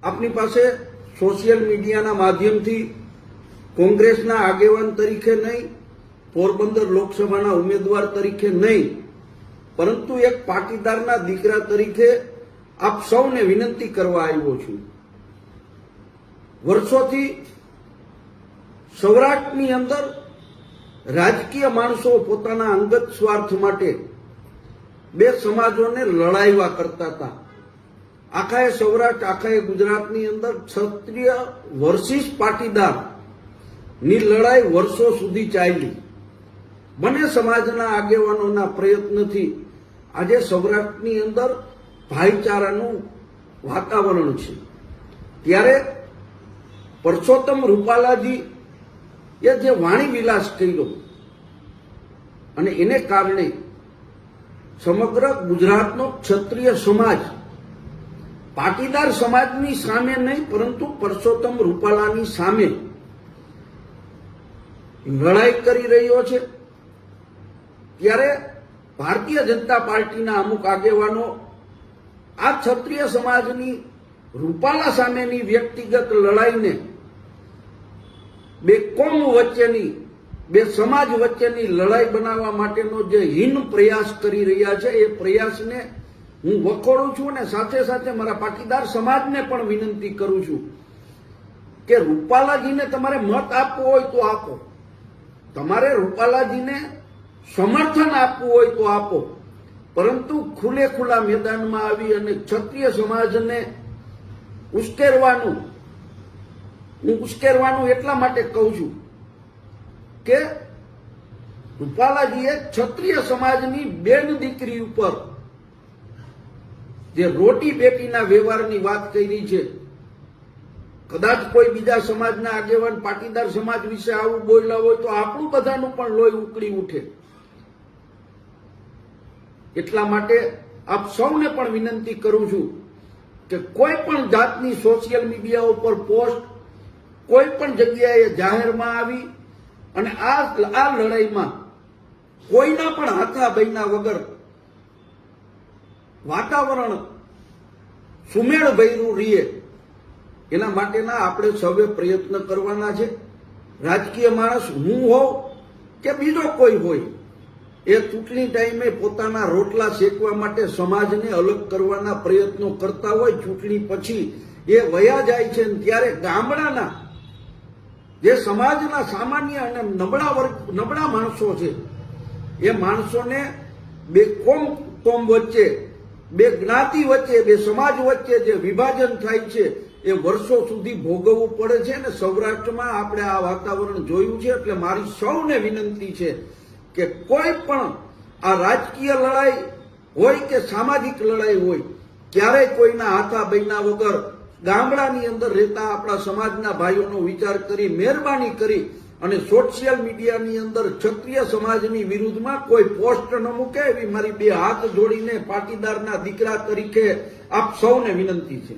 આપની પાસે સોશિયલ મીડિયાના માધ્યમથી કોંગ્રેસના આગેવાન તરીકે નહીં, પોરબંદર લોકસભાના ઉમેદવાર તરીકે નહીં, પરંતુ એક પાટીદારના દીકરા તરીકે આપ સૌને વિનંતી કરવા આવ્યો છું. વર્ષોથી સૌરાષ્ટ્રની અંદર રાજકીય માણસો પોતાના અંગત સ્વાર્થ માટે બે સમાજોને લડાઈવા કરતા હતા. આખાએ સૌરાષ્ટ્ર, આખાએ ગુજરાતની અંદર ક્ષત્રિય વર્સિસ પાટીદાર ની લડાઈ વર્ષો સુધી ચાલી. બંને સમાજના આગેવાનોના પ્રયત્નથી આજે સૌરાષ્ટ્રની અંદર ભાઈચારાનું વાતાવરણ છે. ત્યારે પરસોત્તમ રૂપાલાજી એ જે વાણી વિલાસ કર્યો અને એને કારણે સમગ્ર ગુજરાતનો ક્ષત્રિય સમાજ પાટીદાર સમાજની સામે નહીં, પરંતુ પરસોત્તમ રૂપાલાની સામે લડાઈ કરી રહ્યો છે. ત્યારે ભારતીય જનતા પાર્ટીના અમુક આગેવાનો આ ક્ષત્રિય સમાજની રૂપાલા સામેની વ્યક્તિગત લડાઈને બે કોમ વચ્ચેની, બે સમાજ વચ્ચેની લડાઈ બનાવવા માટેનો જે હીન પ્રયાસ કરી રહ્યા છે, એ પ્રયાસને હું વખોડું છું અને સાથે સાથે મારા પાટીદાર સમાજને પણ વિનંતી કરું છું કે રૂપાલાજીને તમારે મત આપવો હોય તો આપો, તમારે રૂપાલાજીને સમર્થન આપવું હોય તો આપો, પરંતુ ખુલ્લે ખુલ્લા મેદાનમાં આવી અને ક્ષત્રિય સમાજને ઉશ્કેરવાનું એટલા માટે કહું છું કે રૂપાલાજીએ ક્ષત્રિય સમાજની બેન દીકરી ઉપર જે રોટી બેટીના વ્યવહારની વાત કરી છે, કદાચ કોઈ બીજા સમાજના આગેવાન પાટીદાર સમાજ વિશે આવું બોલ્યા હોય તો આપણું બધાનું પણ લોહી ઉકળી ઉઠે. એટલા માટે આપ સૌને પણ વિનંતી કરું છું કે કોઈ પણ જાતની સોશિયલ મીડિયા ઉપર પોસ્ટ કોઈ પણ જગ્યાએ જાહેરમાં આવી અને આ લડાઈમાં કોઈના પણ હાથા બૈના વગર વાતાવરણ સુમેળભર્યું રહીએ એના માટેના આપણે સૌએ પ્રયત્ન કરવાના છે. રાજકીય માણસ હું હોઉં કે બીજો કોઈ હોય, એ ચૂંટણી ટાઈમે પોતાના રોટલા શેકવા માટે સમાજને અલગ કરવાના પ્રયત્નો કરતા હોય, ચૂંટણી પછી એ વયા જાય છે. ત્યારે ગામડાના જે સમાજના સામાન્ય અને નબળા માણસો છે, એ માણસોને બે કોમ વચ્ચે, બે જ્ઞાતિ વચ્ચે, બે સમાજ વચ્ચે જે વિભાજન થાય છે એ વર્ષો સુધી ભોગવવું પડે છે. અને સૌરાષ્ટ્રમાં આપણે આ વાતાવરણ જોયું છે. એટલે મારી સૌને વિનંતી છે કે કોઈ પણ આ રાજકીય લડાઈ હોય કે સામાજિક લડાઈ હોય, ક્યારેય કોઈના હાથા બૈના વગર ગામડાની અંદર રહેતા આપણા સમાજના ભાઈઓનો વિચાર કરી મહેરબાની કરી અને સોશિયલ મીડિયાની અંદર ક્ષત્રિય સમાજની વિરુદ્ધમાં કોઈ પોસ્ટ ન મૂકે, એવી મારી બે હાથ જોડીને પાટીદારના દીકરા તરીકે આપ સૌને વિનંતી છે.